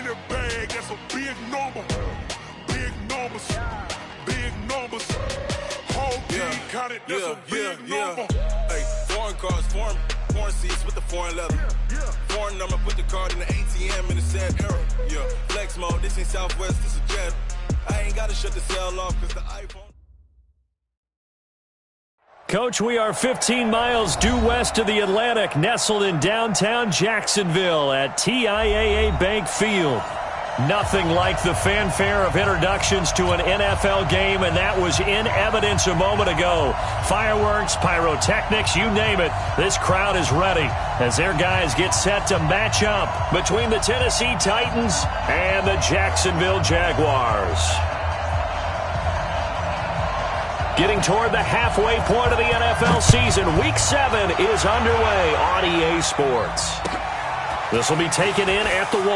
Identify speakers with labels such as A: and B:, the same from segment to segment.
A: 100 bag, that's a big number. Big numbers, big numbers. Whole team counted, that's a big number.
B: Hey, foreign cars, foreign seats with the foreign leather. Foreign number, put the card in the ATM in the sad era. Yeah, flex mode, this ain't Southwest, this a jet. I ain't gotta shut the cell off cause the iPhone.
C: Coach, we are 15 miles due west of the Atlantic, nestled in downtown Jacksonville at TIAA Bank Field. Nothing like the fanfare of introductions to an NFL game, and that was in evidence a moment ago. Fireworks, pyrotechnics, you name it. This crowd is ready as their guys get set to match up between the Tennessee Titans and the Jacksonville Jaguars. Getting toward the halfway point of the NFL season, Week 7 is underway on EA Sports. This will be taken in at the 1.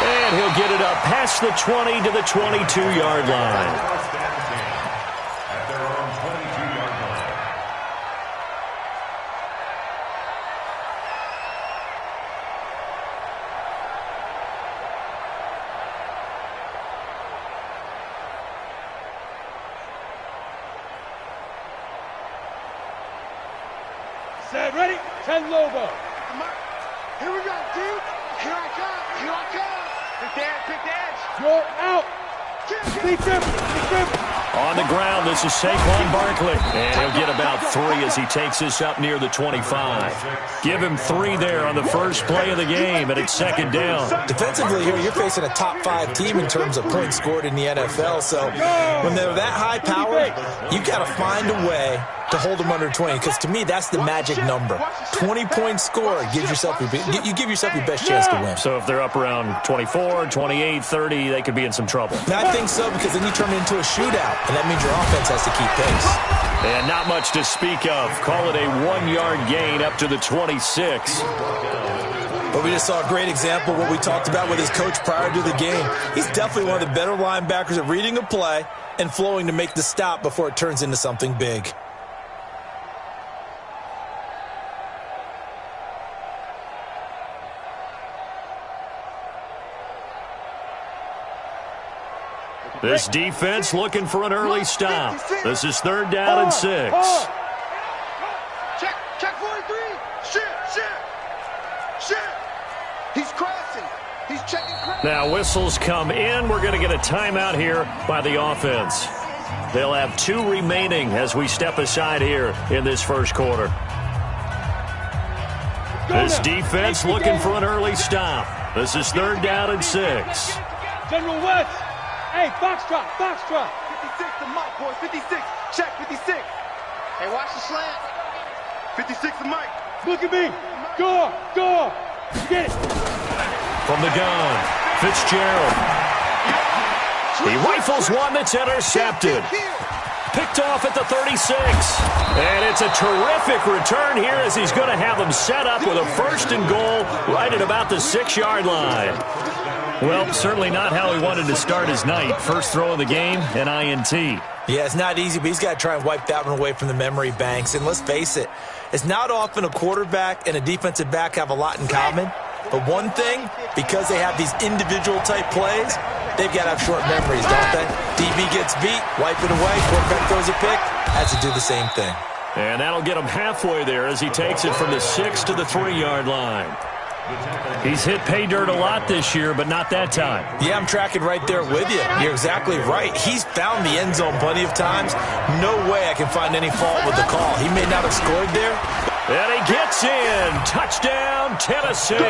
C: And he'll get it up past the 20 to the 22-yard line.
D: Set, ready? 10 Lobo.
E: Here we go, dude. Here I come. Here I come. Pick the edge.
D: You're out. Beat them.
C: On the ground, this is Saquon Barkley. And he'll get about 3 as he takes this up near the 25. Give him 3 there on the first play of the game, and it's second down.
F: Defensively here, you're facing a top 5 team in terms of points scored in the NFL. So when they're that high powered, you've got to find a way to hold them under 20, because to me, that's the magic number. 20 points scored gives yourself you give yourself your best chance to win.
C: So if they're up around 24, 28, 30, they could be in some trouble.
F: And I think so, because then you turn it into a shootout, and that means your offense has to keep pace.
C: And not much to speak of. Call it a 1-yard gain up to the 26.
F: But we just saw a great example of what we talked about with his coach prior to the game. He's definitely one of the better linebackers at reading a play and flowing to make the stop before it turns into something big.
C: This defense looking for an early stop. This is 3rd down and 6.
E: Check 43. Shit. He's crossing. He's checking crossing.
C: Now whistles come in. We're going to get a timeout here by the offense. They'll have 2 remaining as we step aside here in this first quarter. This defense looking for an early stop. This is 3rd down and 6.
D: General West. Hey, Foxtrot.
E: 56 to Mike, boys. 56. Check 56. Hey, watch the slant. 56 to Mike.
D: Look at me. Go. Get it.
C: From the gun, Fitzgerald. He rifles one that's intercepted. Picked off at the 36. And it's a terrific return here as he's going to have them set up with a 1st and goal right at about the 6-yard line. Well, certainly not how he wanted to start his night. First throw of the game, an INT.
F: Yeah, it's not easy, but he's got to try and wipe that one away from the memory banks. And let's face it, it's not often a quarterback and a defensive back have a lot in common. But one thing, because they have these individual type plays, they've got to have short memories, don't they? DB gets beat, wipe it away, quarterback throws a pick, has to do the same thing.
C: And that'll get him halfway there as he takes it from the 6 to the 3-yard line. He's hit pay dirt a lot this year, but not that time.
F: Yeah, I'm tracking right there with you. You're exactly right. He's found the end zone plenty of times. No way I can find any fault with the call. He may not have scored there.
C: And he gets in. Touchdown, Tennessee.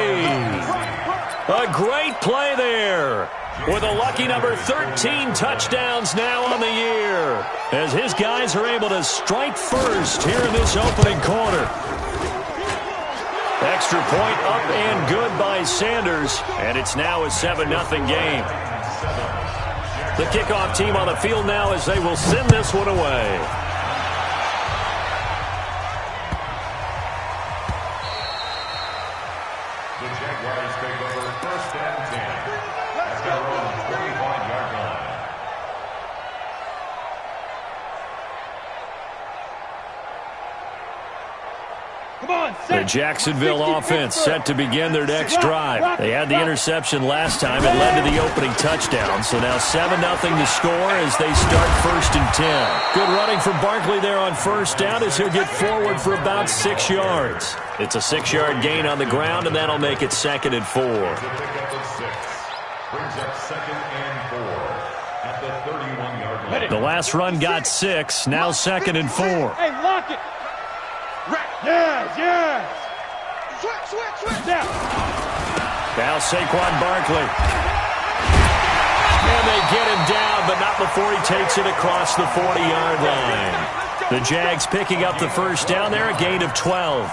C: A great play there. With a lucky number 13 touchdowns now on the year, as his guys are able to strike first here in this opening quarter. Extra point up and good by Sanders, and it's now a 7-0 game. The kickoff team on the field now as they will send this one away.
G: The Jaguars take over 1st and 10 at their own 25-yard line.
D: Come on,
C: The Jacksonville offense set to begin their next drive. They had the interception last time. It led to the opening touchdown. So now 7-0 to score as they start 1st and 10. Good running from Barkley there on 1st down as he'll get forward for about 6 yards. It's a 6-yard gain on the ground, and that'll make it 2nd and 4.
G: Brings up 2nd and 4 at the 31-yard line.
C: The last run got 6. Now 2nd and 4.
D: Hey, lock it. Yes. Switch. Down.
C: Now Saquon Barkley. And they get him down, but not before he takes it across the 40-yard line. The Jags picking up the 1st down there, a gain of 12.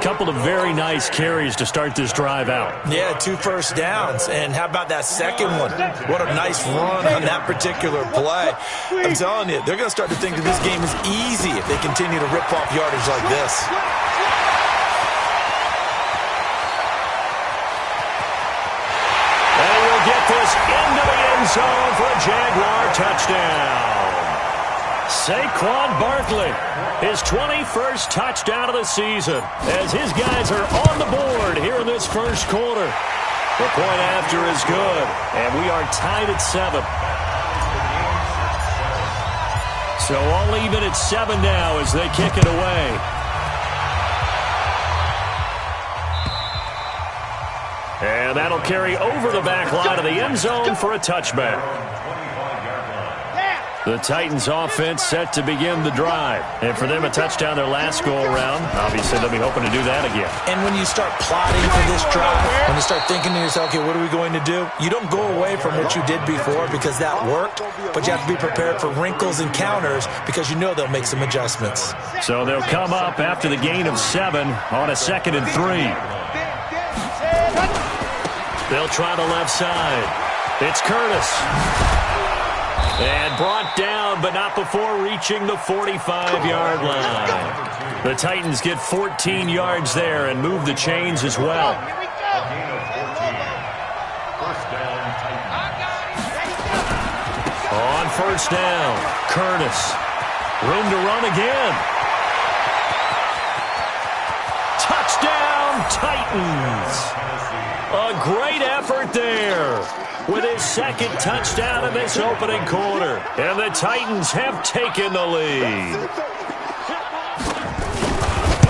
C: Couple of very nice carries to start this drive out.
F: Yeah, 2 first downs. And how about that second one? What a nice run on that particular play. I'm telling you, they're going to start to think that this game is easy if they continue to rip off yardage like this.
C: And he will get this into the end zone for a Jaguar touchdown. Saquon Barkley, his 21st touchdown of the season, as his guys are on the board here in this 1st quarter. The point after is good, and we are tied at 7. So all even at 7 now as they kick it away. And that'll carry over the back line of the end zone for a touchback. The Titans offense set to begin the drive. And for them, a touchdown their last go-around. Obviously, they'll be hoping to do that again.
F: And when you start plotting for this drive, when you start thinking to yourself, okay, what are we going to do? You don't go away from what you did before because that worked, but you have to be prepared for wrinkles and counters because you know they'll make some adjustments.
C: So they'll come up after the gain of 7 on a 2nd and 3. They'll try the left side. It's Curtis. And brought down, but not before reaching the 45-yard line. The Titans get 14 yards there and move the chains as well. On 1st down, Curtis. Room to run again. Touchdown, Titans. A great effort there with his 2nd touchdown in this opening quarter. And the Titans have taken the lead.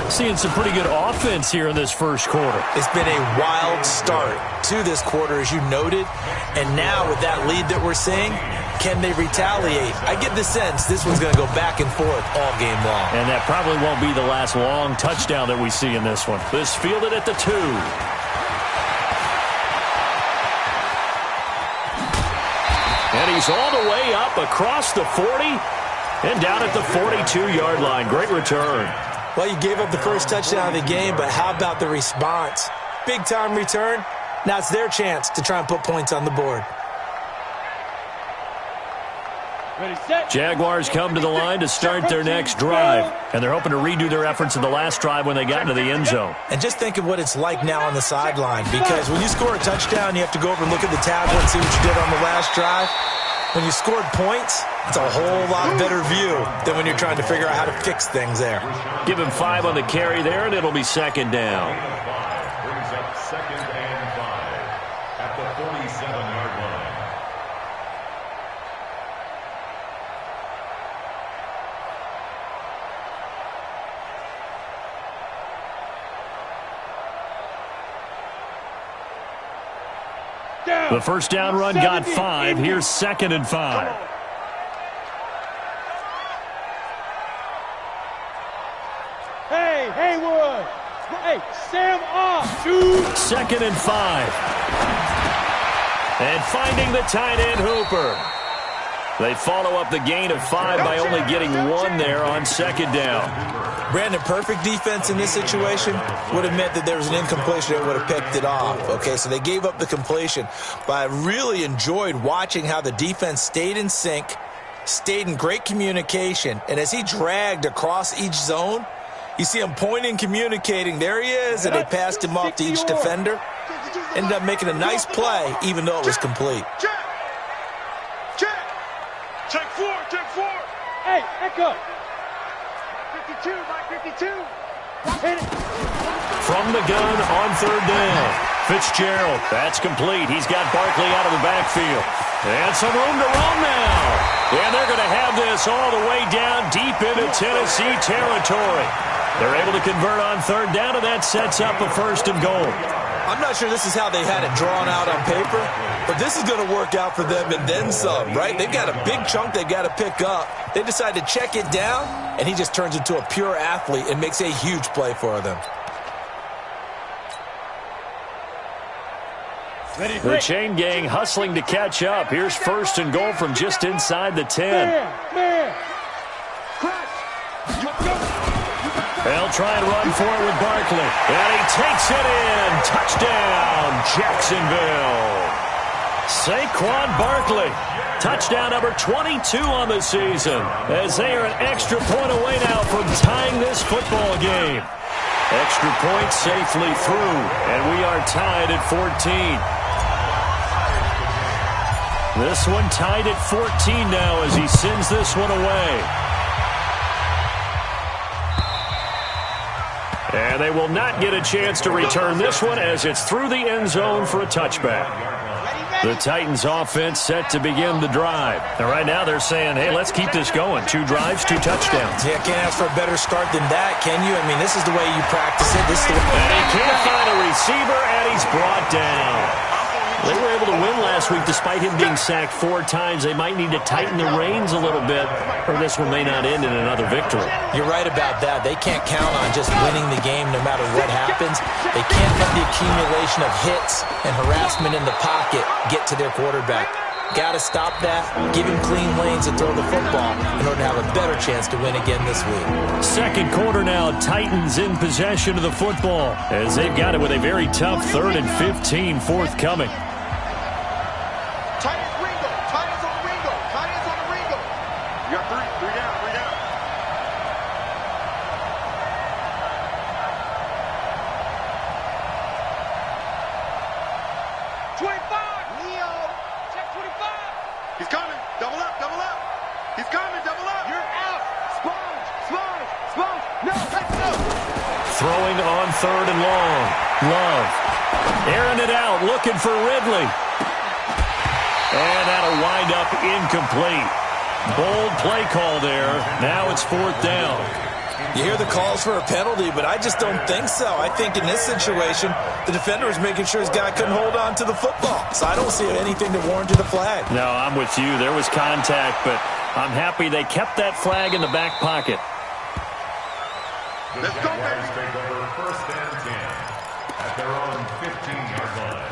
C: Seeing some pretty good offense here in this 1st quarter.
F: It's been a wild start to this quarter, as you noted. And now with that lead that we're seeing, can they retaliate? I get the sense this one's going to go back and forth all game long.
C: And that probably won't be the last long touchdown that we see in this one. This fielded at the 2. And he's all the way up across the 40 and down at the 42-yard line. Great return.
F: Well, you gave up the 1st touchdown of the game, but how about the response? Big-time return. Now it's their chance to try and put points on the board.
C: Jaguars come to the line to start their next drive, and they're hoping to redo their efforts in the last drive when they got into the end zone.
F: And just think of what it's like now on the sideline, because when you score a touchdown, you have to go over and look at the tablet and see what you did on the last drive. When you scored points, it's a whole lot better view than when you're trying to figure out how to fix things there.
C: Give him 5 on the carry there, and it'll be 2nd down.
G: Brings up 2nd and 5 at the 47-yard line.
C: The 1st down run got 5. Here's 2nd and 5.
D: Hey, Haywood. Hey, Sam off.
C: 2nd and 5. And finding the tight end Hooper. They follow up the gain of 5 by only getting 1 there on 2nd down.
F: Brandon, perfect defense in this situation would have meant that there was an incompletion that would have picked it off. Okay, so they gave up the completion. But I really enjoyed watching how the defense stayed in sync, stayed in great communication, and as he dragged across each zone, you see him pointing, communicating. There he is, and they passed him off to each defender. Ended up making a nice play, even though it was complete.
E: Check 4.
D: Hey, Echo.
E: 52, Mike 52.
C: From the gun on third down. Fitzgerald, that's complete. He's got Barkley out of the backfield. And some room to roam now. And they're going to have this all the way down deep into Tennessee territory. They're able to convert on third down, and that sets up a 1st and goal.
F: I'm not sure this is how they had it drawn out on paper, but this is going to work out for them and then some, right? They've got a big chunk they've got to pick up. They decide to check it down, and he just turns into a pure athlete and makes a huge play for them.
C: The chain gang hustling to catch up. Here's 1st and goal from just inside the 10. They'll try and run for it with Barkley. And he takes it in. Touchdown, Jacksonville. Saquon Barkley. Touchdown number 22 on the season, as they are an extra point away now from tying this football game. Extra point safely through, and we are tied at 14. This one tied at 14 now as he sends this one away. And they will not get a chance to return this one as it's through the end zone for a touchback. The Titans offense set to begin the drive. And right now they're saying, hey, let's keep this going. 2 drives, 2 touchdowns.
F: Yeah, can't ask for a better start than that, can you? I mean, this is the way you practice it. This is the way.
C: And he can't find a receiver, and he's brought down. They were able to win last week despite him being sacked 4 times. They might need to tighten the reins a little bit, or this one may not end in another victory.
F: You're right about that. They can't count on just winning the game no matter what happens. They can't let the accumulation of hits and harassment in the pocket get to their quarterback. Got to stop that, give him clean lanes to throw the football in order to have a better chance to win again this week.
C: 2nd quarter now, Titans in possession of the football as they've got it with a very tough 3rd and 15 forthcoming.
E: Titans Ringo. Titans on the Ringo. Titans on the Ringo. You got 3 down, 3 down. He's coming. Double up, double up. He's coming, double up. You're out. Sponge, sponge, sponge. No, let's go.
C: Throwing on 3rd and long. Love. Airing it out, looking for Ridley. And that'll wind up incomplete. Bold play call there. Now it's 4th down.
F: You hear the calls for a penalty, but I just don't think so. I think in this situation, the defender was making sure his guy couldn't hold on to the football. So I don't see anything to warrant the flag.
C: No, I'm with you. There was contact, but I'm happy they kept that flag in the back pocket.
G: The Jaguars take over 1st and 10 at their own 15-yard line.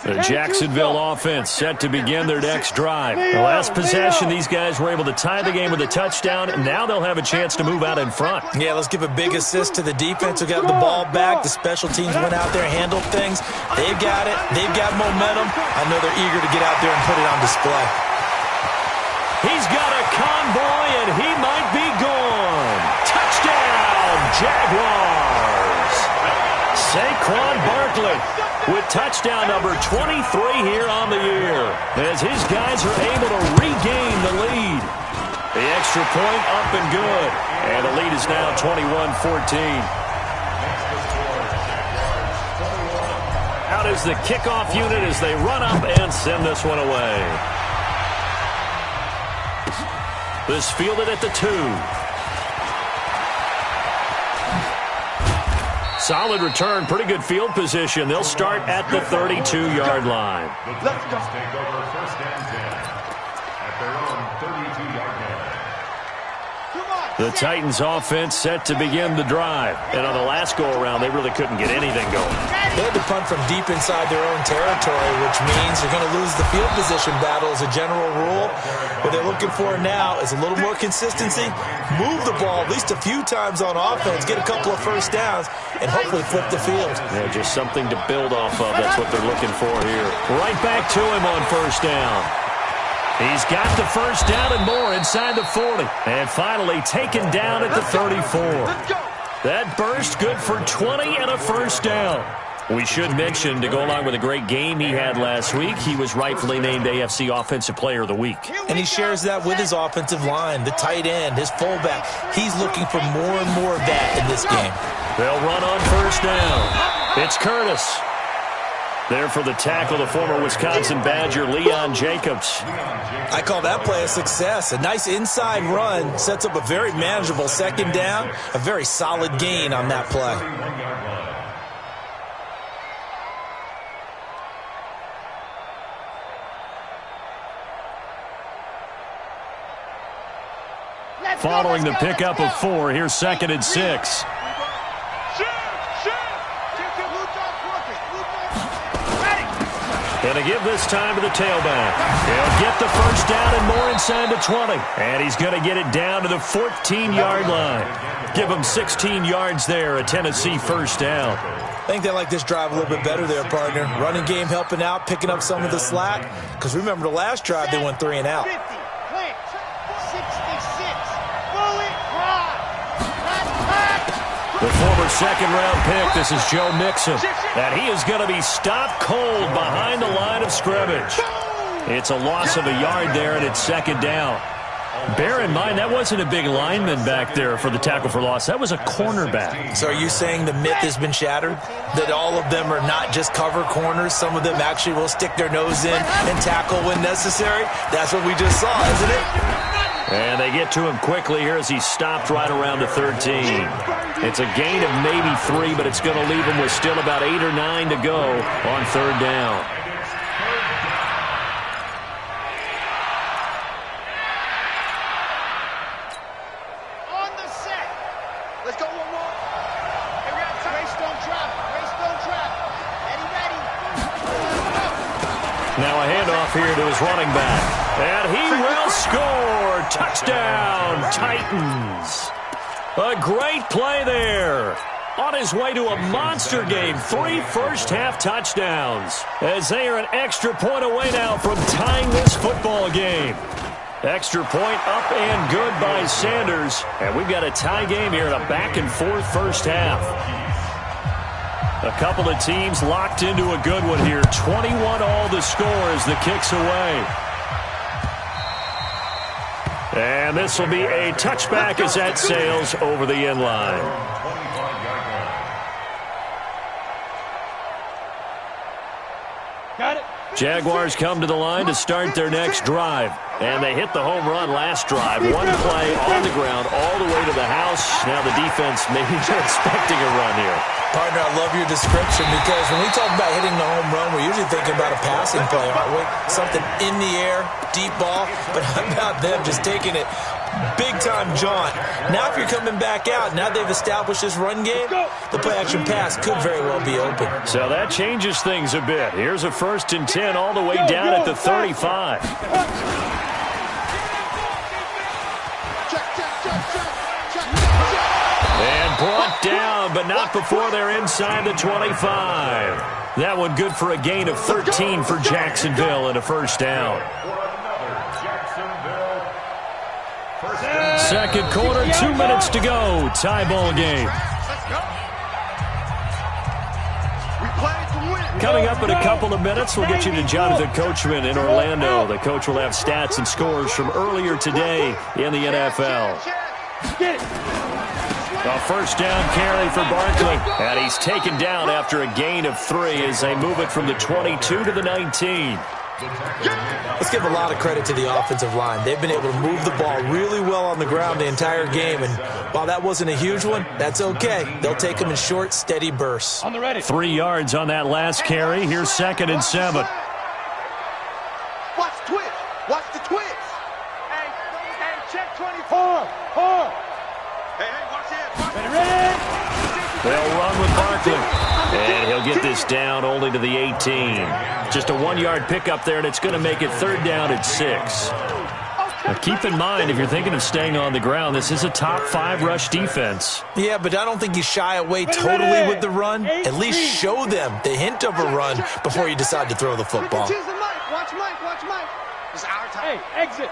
C: The Jacksonville offense set to begin their next drive. The last possession, these guys were able to tie the game with a touchdown, and now they'll have a chance to move out in front.
F: Yeah, let's give a big assist to the defense who got the ball back. The special teams went out there and handled things. They've got it. They've got momentum. I know they're eager to get out there and put it on display.
C: He's got a convoy, and he might be gone. Touchdown, Jaguars. Saquon Barkley with touchdown number 23 here on the year, as his guys are able to regain the lead. The extra point up and good, and the lead is now 21-14. Out is the kickoff unit as they run up and send this one away. This fielded at the 2. Solid return, pretty good field position. They'll start at the 32-yard line.
G: The Titans take over 1st and 10 at their own 32-yard line.
C: The Titans offense set to begin the drive. And on the last go-around, they really couldn't get anything going.
F: They had to punt from deep inside their own territory, which means you're going to lose the field position battle as a general rule. What they're looking for now is a little more consistency, move the ball at least a few times on offense, get a couple of 1st downs, and hopefully flip the field.
C: Yeah, just something to build off of. That's what they're looking for here. Right back to him on 1st down. He's got the 1st down and more inside the 40. And finally taken down at the 34. That burst good for 20 and a 1st down. We should mention, to go along with a great game he had last week, he was rightfully named AFC Offensive Player of the Week.
F: And he shares that with his offensive line, the tight end, his fullback. He's looking for more and more of that in this game.
C: They'll run on first down. It's Curtis. There for the tackle, the former Wisconsin Badger, Leon Jacobs.
F: I call that play a success. A nice inside run sets up a very manageable second down, a very solid gain on that play.
C: Following the pickup of 4, here's 2nd and 6. Going to give this time to the tailback. He'll get the first down and more inside the 20. And he's going to get it down to the 14-yard line. Give him 16 yards there, a Tennessee first down.
F: I think they like this drive a little bit better there, partner. Running game helping out, picking up some of the slack. Because remember, the last drive, they went 3 and out.
D: 50, 66, bullet drive.
C: The former second-round pick, this is Joe Mixon. And he is going to be stopped cold behind the line of scrimmage. It's a loss of a yard there, and it's 2nd down. Bear in mind, that wasn't a big lineman back there for the tackle for loss. That was a cornerback.
F: So are you saying the myth has been shattered? That all of them are not just cover corners? Some of them actually will stick their nose in and tackle when necessary? That's what we just saw, isn't it?
C: And they get to him quickly here as he's stopped right around the 13. It's a gain of maybe 3, but it's going to leave him with still about 8 or 9 to go on 3rd down.
D: On the set. Let's go one more. Hey, we got time. Race don't traffic. Race don't traffic. Ready.
C: Now a handoff here to his running back. And he will score. Touchdown, Titans. A great play there. On his way to a monster game, 3 first-half touchdowns. As they are an extra point away now from tying this football game. Extra point up and good by Sanders. And we've got a tie game here in a back-and-forth first half. A couple of teams locked into a good one here. 21-all the score as the kick's away. And this will be a touchback as that sails over the end line.
D: Got it.
C: Jaguars come to the line to start their next drive. And they hit the home run last drive. One play on the ground all the way to the house. Now the defense maybe expecting a run here.
F: Partner, I love your description because when we talk about hitting the home run, we're usually thinking about a passing play, aren't we? Something in the air, deep ball. But how about them just taking it big-time jaunt? Now if you're coming back out, now they've established this run game, the play-action pass could very well be open.
C: So that changes things a bit. Here's a 1st and 10 all the way down at the 35. And brought down, but not before they're inside the 25. That one good for a gain of 13 for Jacksonville and a first down. 2nd quarter, 2 minutes to go. Tie ball game. Coming up in a couple of minutes, we'll get you to Jonathan Coachman in Orlando. The coach will have stats and scores from earlier today in the NFL. A first down carry for Barkley. And he's taken down after a gain of 3 as they move it from the 22 to the 19.
F: Let's give a lot of credit to the offensive line. They've been able to move the ball really well on the ground the entire game. And while that wasn't a huge one, that's okay. They'll take them in short, steady bursts.
D: On the ready.
C: 3 yards on that last carry. Here's 2nd and 7.
E: Watch twitch. Watch the twitch.
D: Hey, check 24. 4.
E: Hey, watch it.
D: Ready.
C: They'll run with Barkley. And he'll get this down only to the 18. Just a 1-yard pickup there, and it's going to make it 3rd down at 6. Now keep in mind, if you're thinking of staying on the ground, this is a top 5 rush defense.
F: Yeah, but I don't think you shy away totally with the run. At least show them the hint of a run before you decide to throw the football.
E: Watch Mike. It's our time.
D: Hey, exit.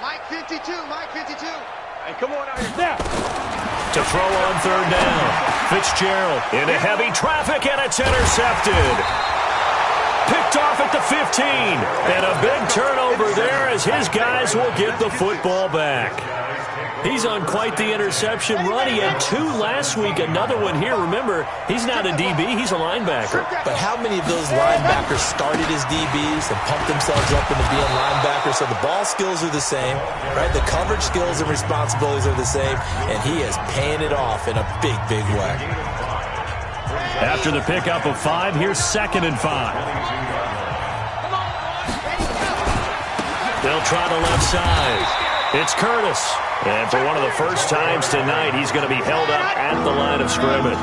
E: Mike 52.
D: Hey, come on out here. Now.
C: to throw on third down. Fitzgerald into heavy traffic, and it's intercepted. Picked off at the 15. And a big turnover there as his guys will get the football back. He's on quite the interception run. He had 2 last week, another one here. Remember, he's not a DB, he's a linebacker.
F: But how many of those linebackers started as DBs and pumped themselves up into being linebackers? So the ball skills are the same, right? The coverage skills and responsibilities are the same, and he is paying it off in a big, big way.
C: After the pickup of 5, here's 2nd and 5. They'll try the left side. It's Curtis. And for one of the first times tonight, he's going to be held up at the line of scrimmage.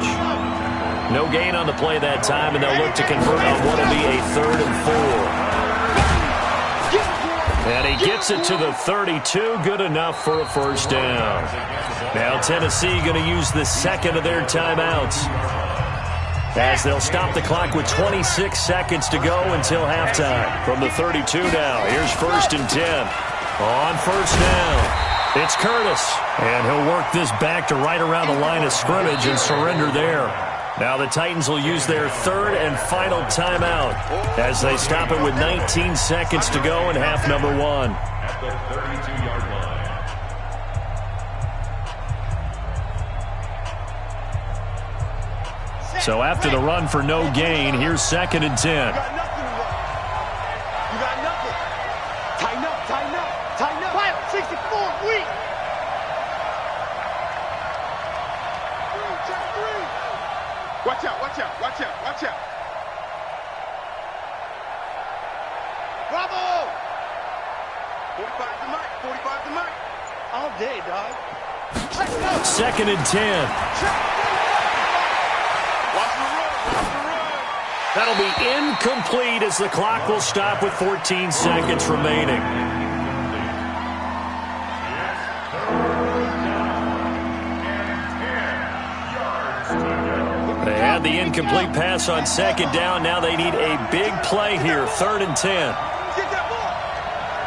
C: No gain on the play that time, and they'll look to convert on what will be a 3rd and 4. And he gets it to the 32, good enough for a first down. Now Tennessee going to use the 2nd of their timeouts, as they'll stop the clock with 26 seconds to go until halftime. From the 32 now, here's 1st and 10. On first down, it's Curtis, and he'll work this back to right around the line of scrimmage and surrender there. Now the Titans will use their 3rd and final timeout as they stop it with 19 seconds to go in half number 1.
G: At the 32-yard line.
C: So after the run for no gain, here's 2nd and 10.
E: You got nothing. Tighten up, tighten up, tighten up.
D: 64, weak.
E: Check 3. Watch out, watch out, watch out, watch out.
D: Bravo.
E: 45 to Mike, 45 to Mike.
D: All day, dog.
C: 2nd and 10.
E: Watch the run, watch the run.
C: That'll be incomplete as the clock will stop with 14 seconds remaining. They had the incomplete pass on 2nd down. Now they need a big play here, 3rd and 10.
E: Get that ball.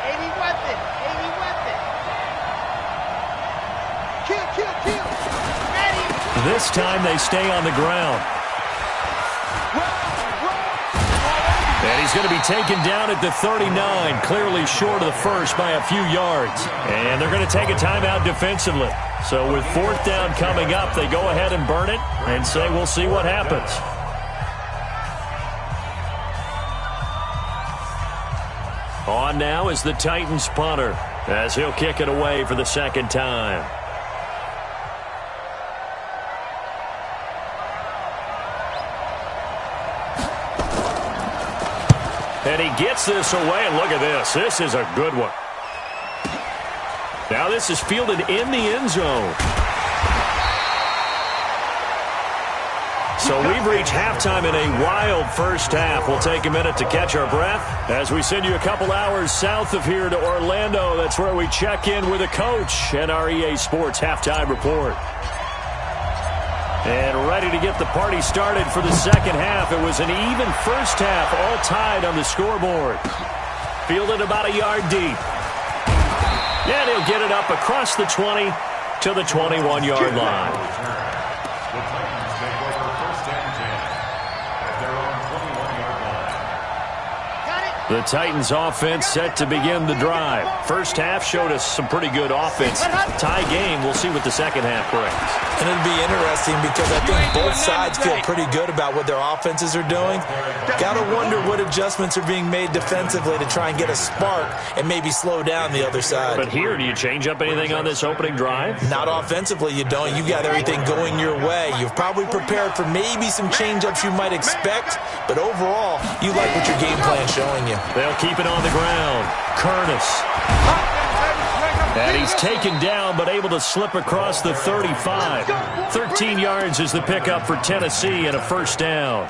D: 80 weapon. 80 weapon. Kill, kill, kill. Ready.
C: This time they stay on the ground. And he's going to be taken down at the 39, clearly short of the first by a few yards. And they're going to take a timeout defensively. So with 4th down coming up, they go ahead and burn it and say we'll see what happens. On now is the Titans punter, as he'll kick it away for the 2nd time. And he gets this away, and look at this. This is a good one. Now this is fielded in the end zone. So we've reached halftime in a wild first half. We'll take a minute to catch our breath as we send you a couple hours south of here to Orlando. That's where we check in with a coach and our EA Sports halftime report. And ready to get the party started for the second half. It was an even first half, all tied on the scoreboard. Fielded about a yard deep. And he'll get it up across the 20 to the 21-yard line.
G: The Titans take over 1st and 10 at their own 21-yard line.
D: Got it.
C: The Titans offense set to begin the drive. First half showed us some pretty good offense. Tie game. We'll see what the second half brings.
F: And it'll be interesting because I think both sides feel pretty good about what their offenses are doing. Got to wonder what adjustments are being made defensively to try and get a spark and maybe slow down the other side.
C: But here, do you change up anything on this opening drive?
F: Not offensively, you don't. You got everything going your way. You've probably prepared for maybe some change-ups you might expect, but overall, you like what your game plan's showing you.
C: They'll keep it on the ground. Curtis. And he's taken down, but able to slip across the 35. 13 yards is the pickup for Tennessee and a first down.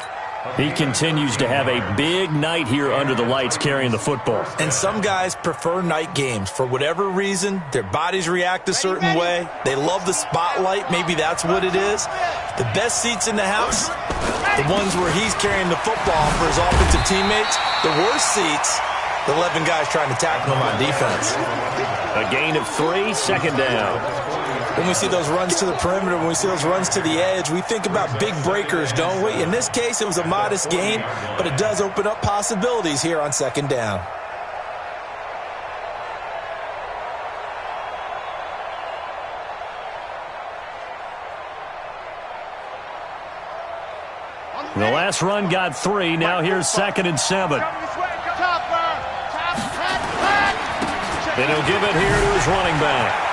C: He continues to have a big night here under the lights carrying the football.
F: And some guys prefer night games. For whatever reason, their bodies react a certain way. They love the spotlight. Maybe that's what it is. The best seats in the house, the ones where he's carrying the football for his offensive teammates. The worst seats, the 11 guys trying to tackle him on defense.
C: A gain of 3, second down.
F: When we see those runs to the perimeter, when we see those runs to the edge, we think about big breakers, don't we? In this case, it was a modest gain, but it does open up possibilities here on second down.
C: The last run got 3. Now here's 2nd and 7. Then he'll give it here to his running back.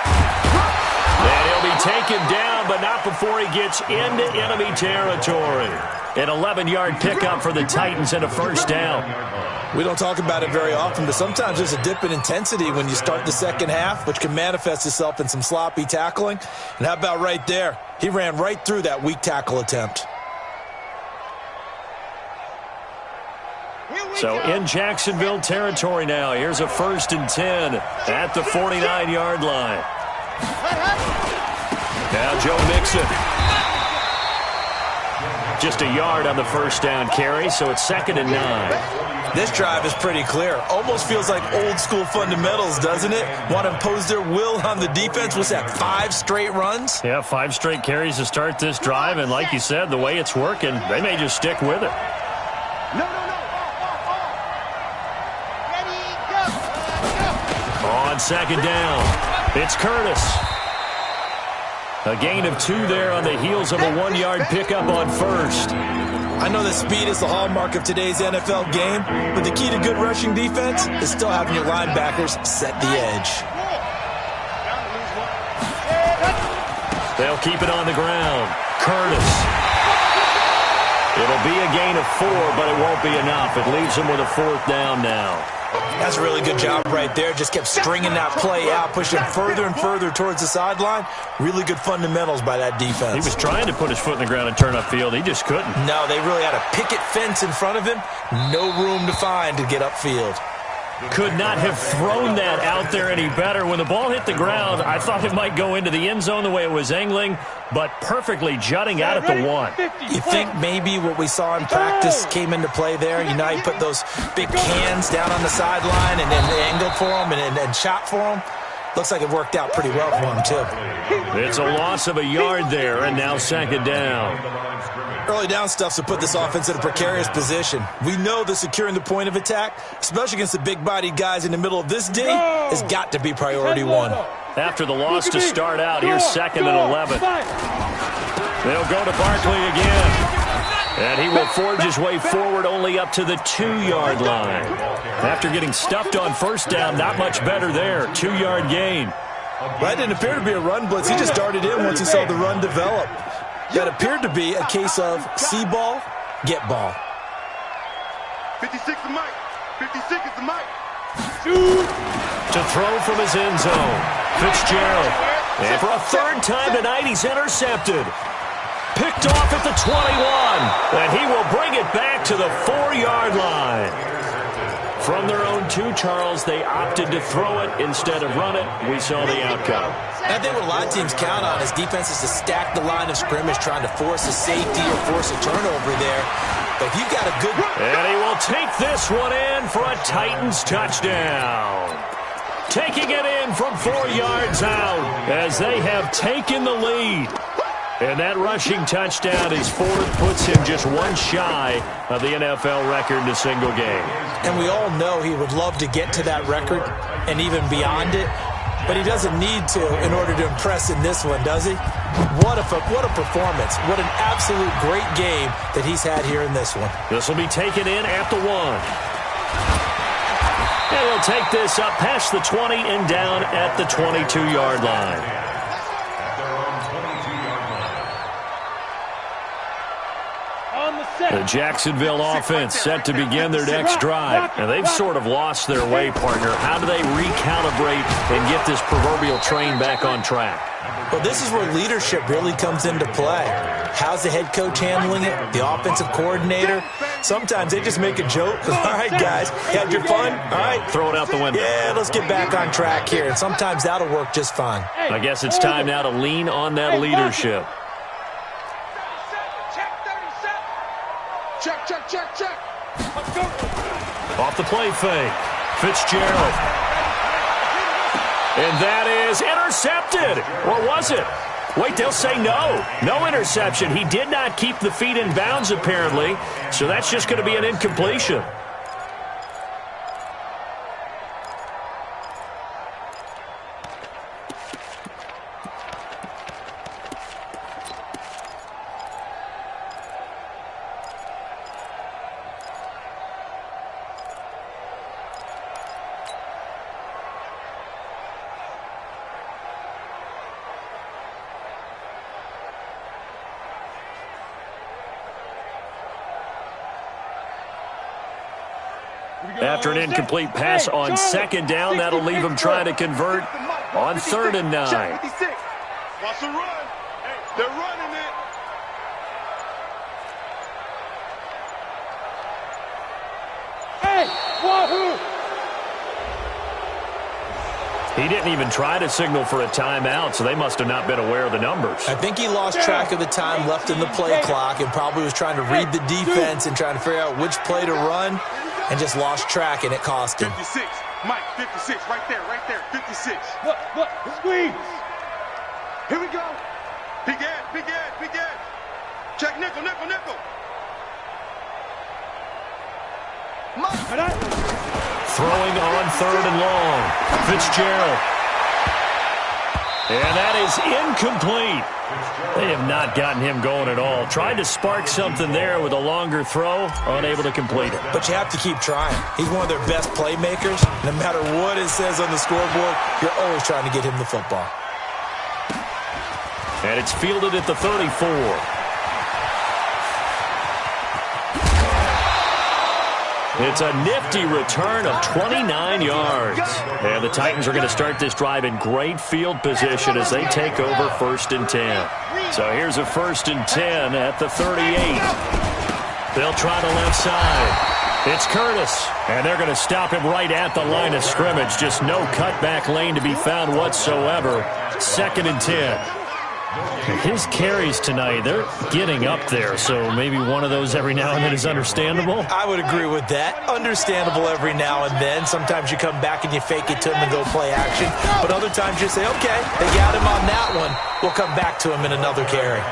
C: And he'll be taken down, but not before he gets into enemy territory. An 11-yard pickup for the Titans and a first down.
F: We don't talk about it very often, but sometimes there's a dip in intensity when you start the second half, which can manifest itself in some sloppy tackling. And how about right there? He ran right through that weak tackle attempt.
C: So in Jacksonville territory now. Here's a 1st and 10 at the 49-yard line. Now Joe Mixon. Just a yard on the first down carry, so it's 2nd and 9.
F: This drive is pretty clear. Almost feels like old school fundamentals, doesn't it? Want to impose their will on the defense. What's that, 5 straight runs?
C: Yeah, 5 straight carries to start this drive, and like you said, the way it's working, they may just stick with it. On second down, it's Curtis. A gain of 2 there on the heels of a 1-yard pickup on first.
F: I know that speed is the hallmark of today's NFL game, but the key to good rushing defense is still having your linebackers set the edge.
C: They'll keep it on the ground. Curtis. It'll be a gain of 4, but it won't be enough. It leaves him with a 4th down now.
F: That's a really good job right there. Just kept stringing that play out, pushing further and further towards the sideline. Really good fundamentals by that defense.
C: He was trying to put his foot in the ground and turn upfield. He just couldn't.
F: No, they really had a picket fence in front of him. No room to find to get upfield.
C: Could not have thrown that out there any better. When the ball hit the ground, I thought it might go into the end zone the way it was angling, but perfectly jutting out at the 1.
F: You think maybe what we saw in practice came into play there? You know, you put those big cans down on the sideline and then angled for them and shot for them. Looks like it worked out pretty well for him, too.
C: It's a loss of a yard there, and now 2nd down.
F: Early down stuff's to put this offense in a precarious position. We know that securing the point of attack, especially against the big-bodied guys in the middle of this D, has got to be priority 1.
C: After the loss to start out, here's 2nd and 11. They'll go to Barkley again. And he will forge his way forward only up to the 2-yard line. After getting stuffed on first down, not much better there. 2-yard gain.
F: That didn't appear to be a run blitz. He just darted in once he saw the run develop. That appeared to be a case of see ball, get ball.
E: 56 is Mike. 56 is the Mike.
C: To throw from his end zone. Fitzgerald. And for a 3rd time tonight, he's intercepted. Picked off at the 21. And he will bring it back to the 4-yard line. From their own 2, Charles, they opted to throw it instead of run it. We saw the outcome.
F: I think what a lot of teams count on is defenses to stack the line of scrimmage, trying to force a safety or force a turnover there. But if you've got a good...
C: And he will take this one in for a Titans touchdown. Taking it in from 4 yards out as they have taken the lead. And that rushing touchdown, his 4th, puts him just 1 shy of the NFL record in a single game.
F: And we all know he would love to get to that record and even beyond it. But he doesn't need to in order to impress in this one, does he? What a performance. What an absolute great game that he's had here in this one.
C: This will be taken in at the 1. And he'll take this up past the 20 and down at the 22-yard line. The Jacksonville offense set to begin their next drive. And they've sort of lost their way, partner. How do they recalibrate and get this proverbial train back on track?
F: Well, this is where leadership really comes into play. How's the head coach handling it? The offensive coordinator? Sometimes they just make a joke. All right, guys, you had your fun? All right.
C: Throw it out the window.
F: Yeah, let's get back on track here. And sometimes that'll work just fine.
C: I guess it's time now to lean on that leadership.
E: Check. Let's go.
C: Off the play fake. Fitzgerald. And that is intercepted. Or was it? Wait, they'll say no. No interception. He did not keep the feet in bounds, apparently. So that's just going to be an incompletion. After an incomplete pass on second down, that'll leave him trying to convert on 3rd and 9.
E: Watch the run. They're running it. Hey, wahoo!
C: He didn't even try to signal for a timeout, so they must have not been aware of the numbers.
F: I think he lost track of the time left in the play clock and probably was trying to read the defense and trying to figure out which play to run and just lost track, and it cost him.
E: 56. Mike, 56. Right there, 56. Look, squeeze. Here we go. Big edge. Check nickel.
C: Throwing on 3rd and long. Fitzgerald. And that is incomplete. They have not gotten him going at all. Tried to spark something there with a longer throw, unable to complete it.
F: But you have to keep trying. He's one of their best playmakers. No matter what it says on the scoreboard, you're always trying to get him the football.
C: And it's fielded at the 34. It's a nifty return of 29 yards. And the Titans are going to start this drive in great field position as they take over 1st and 10. So here's a 1st and 10 at the 38. They'll try the left side. It's Curtis. And they're going to stop him right at the line of scrimmage. Just no cutback lane to be found whatsoever. 2nd and 10. His carries tonight, they're getting up there, so maybe one of those every now and then is understandable.
F: I would agree with that. Understandable every now and then. Sometimes you come back and you fake it to him and go play action. But other times you say, okay, they got him on that one. We'll come back to him in another carry.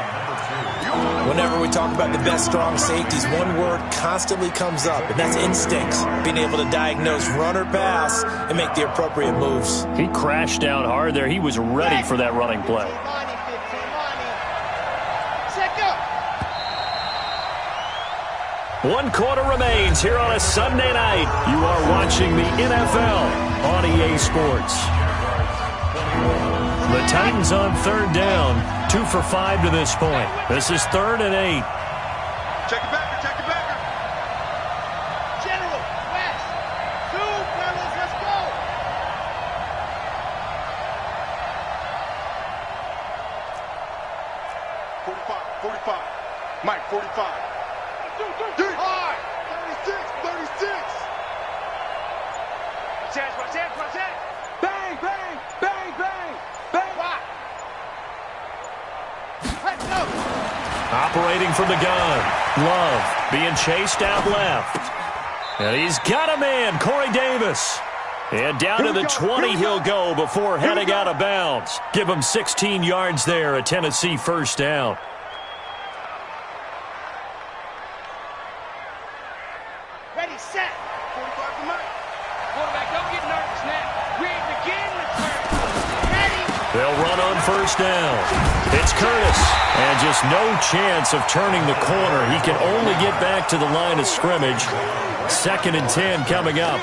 F: Whenever we talk about the best strong safeties, one word constantly comes up, and that's instincts. Being able to diagnose run or pass and make the appropriate moves.
C: He crashed down hard there. He was ready for that running play. One quarter remains here on a Sunday night. You are watching the NFL on EA Sports. The Titans on 3rd down, 2 for 5 to this point. This is 3rd and 8.
E: Check it back.
D: General, West. 2, fellas, let's go.
E: Mike, 45. Hard. 36. Watch it. Bang.
D: Let's go.
C: Operating from the gun. Love being chased out left. And he's got a man, Corey Davis. And down to the 20 he'll go before heading out of bounds. Give him 16 yards there, a Tennessee 1st down.
D: Ready, set.
E: 45 for Mike.
D: Quarterback, don't get nervous now. We ain't beginning the turn. Ready.
C: They'll run on 1st down. It's Curtis. And just no chance of turning the corner. He can only get back to the line of scrimmage. 2nd and 10 coming up.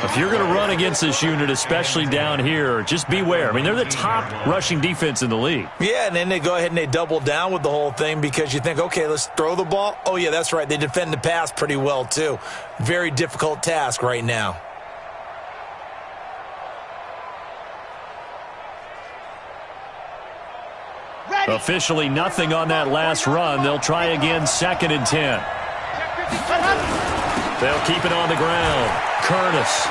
C: If you're going to run against this unit, especially down here, just beware. I mean, they're the top rushing defense in the league.
F: Yeah, and then they go ahead and they double down with the whole thing because you think, okay, let's throw the ball. Oh, yeah, that's right. They defend the pass pretty well, too. Very difficult task right now.
D: Ready.
C: Officially nothing on that last run. They'll try again, 2nd and 10. They'll keep it on the ground. Curtis.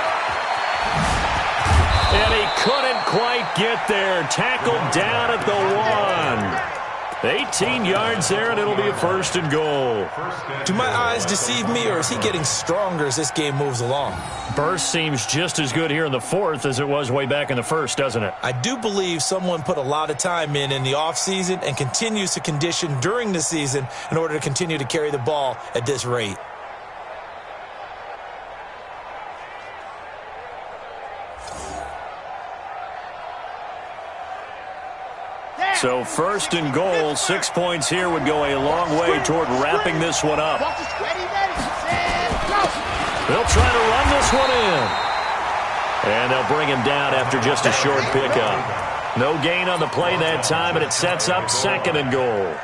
C: And he couldn't quite get there. Tackled down at the 1. 18 yards there, and it'll be a 1st and goal.
F: Do my eyes deceive me, or is he getting stronger as this game moves along?
C: Burst seems just as good here in the 4th as it was way back in the 1st, doesn't it?
F: I do believe someone put a lot of time in the offseason and continues to condition during the season in order to continue to carry the ball at this rate.
C: So 1st and goal, 6 points here would go a long way toward wrapping this one up. They'll try to run this one in. And they'll bring him down after just a short pickup. No gain on the play that time, and it sets up 2nd and goal.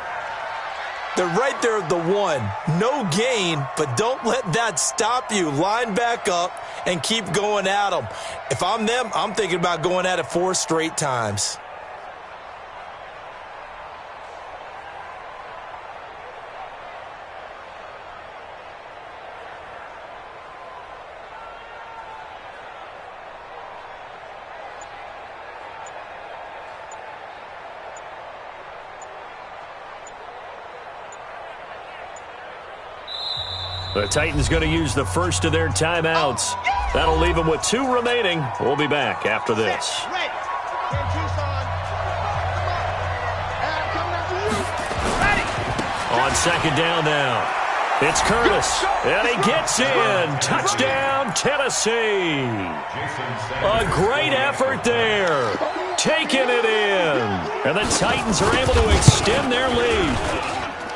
F: They're right there at the 1. No gain, but don't let that stop you. Line back up and keep going at them. If I'm them, I'm thinking about going at it 4 straight times.
C: The Titans going to use the first of their timeouts. That'll leave them with 2 remaining. We'll be back after this. On 2nd down now. It's Curtis, and he gets in. Touchdown, Tennessee. A great effort there. Taking it in. And the Titans are able to extend their lead.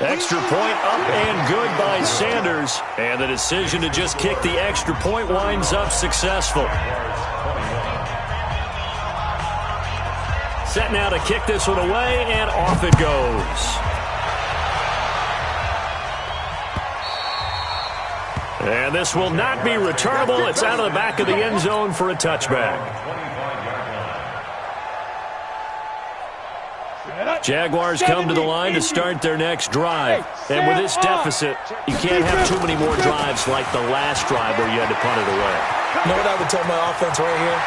C: Extra point up and good by Sanders. And the decision to just kick the extra point winds up successful. Set now to kick this one away, and off it goes. And this will not be returnable. It's out of the back of the end zone for a touchback. Jaguars come to the line to start their next drive. And with this deficit, you can't have too many more drives like the last drive where you had to punt it away.
F: You know what I would tell my offense right here?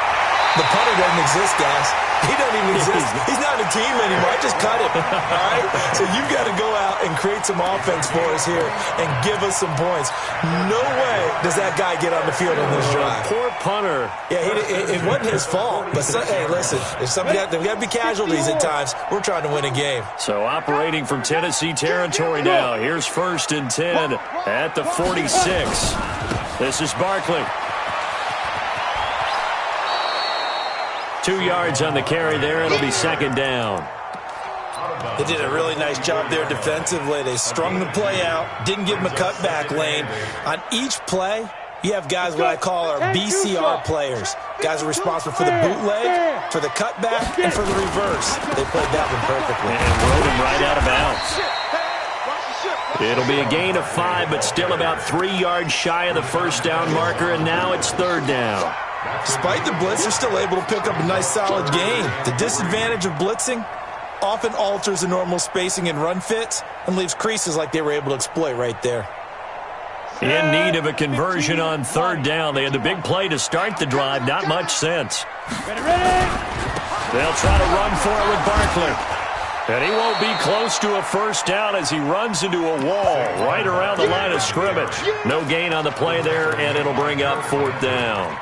F: The punter doesn't exist, guys. He doesn't even exist. He's not a team anymore. I just cut him. All right? So you've got to go out and create some offense for us here and give us some points. No way does that guy get on the field on this drive.
C: Poor punter.
F: Yeah, it wasn't his fault. But, hey, listen, there's got to be casualties at times. We're trying to win a game.
C: So operating from Tennessee territory now. Here's 1st and 10 at the 46. This is Barkley. 2 yards on the carry there. It'll be 2nd down.
F: They did a really nice job there defensively. They strung the play out, didn't give him a cutback lane. On each play, you have guys what I call our BCR players. Guys are responsible for the bootleg, for the cutback, and for the reverse. They played that one perfectly.
C: And rode him right out of bounds. It'll be a gain of 5, but still about 3 yards shy of the 1st down marker, and now it's 3rd down.
F: Despite the blitz, they're still able to pick up a nice solid gain. The disadvantage of blitzing often alters the normal spacing and run fits and leaves creases like they were able to exploit right there.
C: In need of a conversion on 3rd down. They had the big play to start the drive. Not much sense. They'll try to run for it with Barkley. And he won't be close to a 1st down as he runs into a wall right around the line of scrimmage. No gain on the play there, and it'll bring up 4th down.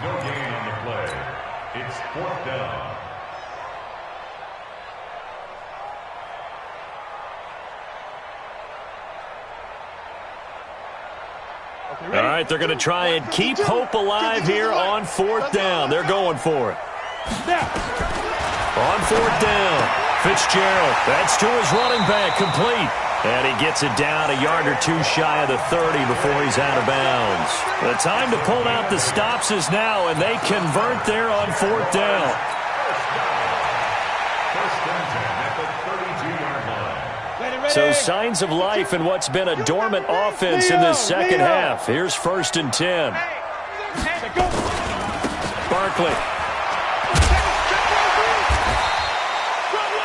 G: No gain on the play. It's 4th down.
C: All right, they're going to try and keep hope alive here on 4th down. They're going for it. On 4th down, Fitzgerald. That's to his running back, complete. And he gets it down a yard or 2 shy of the 30 before he's out of bounds. The time to pull out the stops is now, and they convert there on 4th down. So signs of life in what's been a dormant offense in this second half. Here's 1st and 10. Barkley.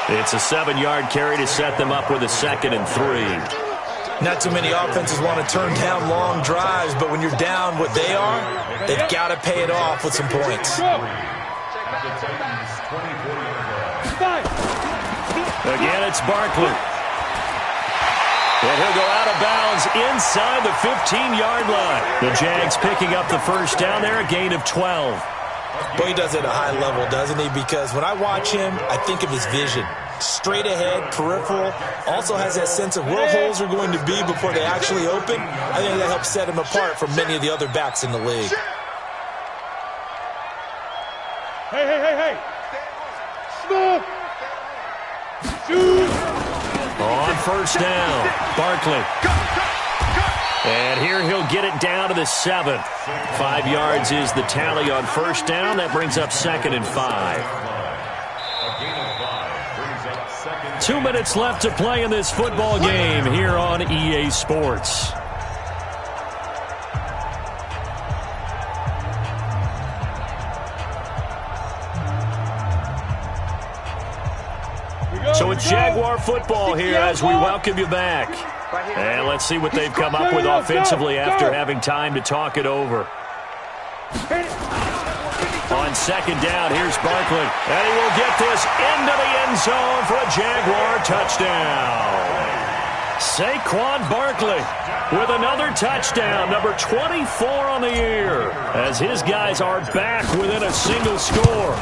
C: It's a 7-yard carry to set them up with a 2nd and 3.
F: Not too many offenses want to turn down long drives, but when you're down what they are, they've got to pay it off with some points.
C: Again, it's Barkley. And he'll go out of bounds inside the 15-yard line. The Jags picking up the first down there, a gain of 12.
F: Boy, he does it at a high level, doesn't he? Because when I watch him, I think of his vision. Straight ahead, peripheral, also has that sense of where holes are going to be before they actually open. I think that helps set him apart from many of the other backs in the league.
E: Hey. Smoke. Shoot.
C: On first down, Barkley. And here he'll get it down to the 7. 5 yards is the tally on first down. That brings up 2nd and 5. 2 minutes left to play in this football game here on EA Sports. So it's Jaguar football here as we welcome you back. And let's see what they've come up with offensively after having time to talk it over. On second down, here's Barkley. And he will get this into the end zone for a Jaguar touchdown. Saquon Barkley with another touchdown, number 24 on the year, as his guys are back within a single score.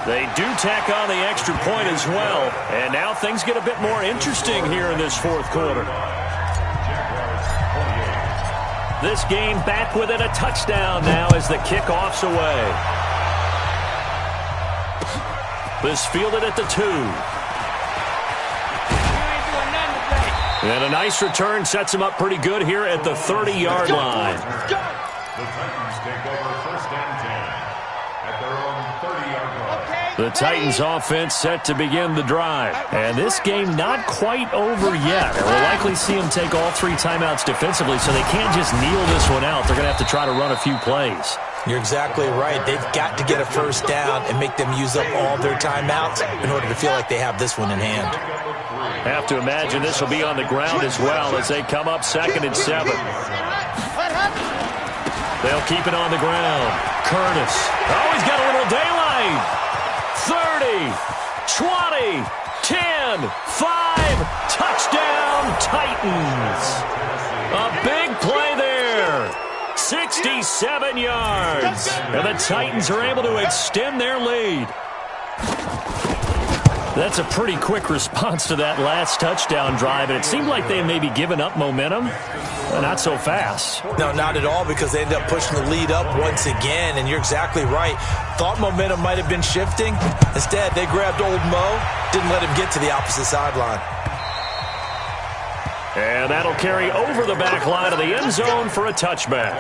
C: They do tack on the extra point as well, and now things get a bit more interesting here in this fourth quarter. This game back within a touchdown now as the kickoff's away. This fielded at the 2. And a nice return sets him up pretty good here at the 30-yard line.
G: The Titans take over first and 10 at their own 30-yard line.
C: The Titans offense set to begin the drive. And this game not quite over yet. We'll likely see them take all 3 timeouts defensively, so they can't just kneel this one out. They're going to have to try to run a few plays.
F: You're exactly right. They've got to get a first down and make them use up all their timeouts in order to feel like they have this one in hand.
C: Have to imagine this will be on the ground as well as they come up 2nd and 7. They'll keep it on the ground. Curtis. Oh, he's got a little daylight. 30, 20, 10, 5, touchdown Titans. A big play there. 67 yards. And the Titans are able to extend their lead. That's a pretty quick response to that last touchdown drive, and it seemed like they may be giving up momentum. Not so fast.
F: No, not at all, because they ended up pushing the lead up once again, and you're exactly right. Thought momentum might have been shifting. Instead, they grabbed old Mo, didn't let him get to the opposite sideline.
C: And that'll carry over the back line of the end zone for a touchback.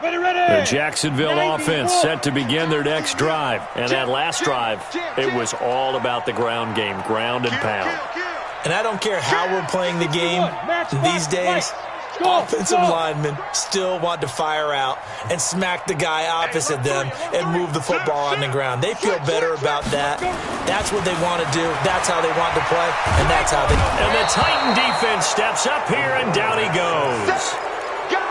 C: The Jacksonville offense set to begin their next drive. And that last drive, it was all about the ground game, ground and pound.
F: And I don't care how we're playing the game these days, offensive linemen still want to fire out and smack the guy opposite them and move the football on the ground. They feel better about that. That's what they want to do. That's how they want to play, and that's how they...
C: And the Titan defense steps up here, and down he goes.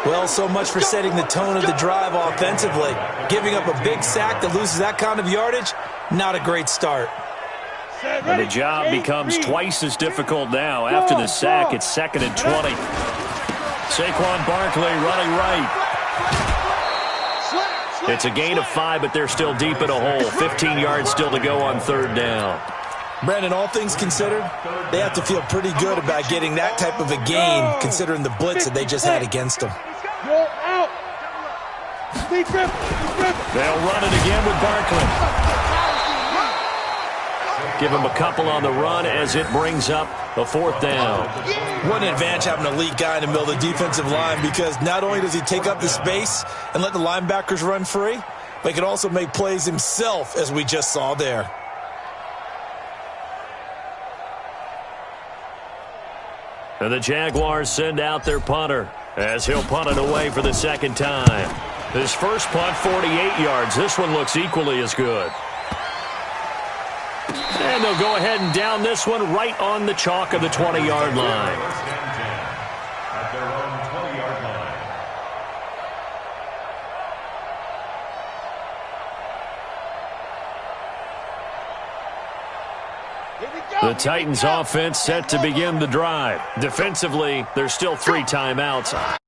F: Well, so much for setting the tone of the drive offensively. Giving up a big sack that loses that kind of yardage, not a great start.
C: And the job becomes twice as difficult now. After the sack, it's 2nd and 20. Saquon Barkley running right. It's a gain of 5, but they're still deep in a hole. 15 yards still to go on 3rd down.
F: Brandon, all things considered, they have to feel pretty good about getting that type of a gain, considering the blitz that they just had against them.
C: They'll run it again with Barkley. Give him a couple on the run as it brings up a 4th down.
F: What an advantage having an elite guy in the middle of the defensive line, because not only does he take up the space and let the linebackers run free, but he can also make plays himself, as we just saw there.
C: And the Jaguars send out their punter as he'll punt it away for the 2nd time. His first punt, 48 yards. This one looks equally as good. And they'll go ahead and down this one right on the chalk of the 20-yard line. The Titans offense set to begin the drive. Defensively, there's still 3 timeouts.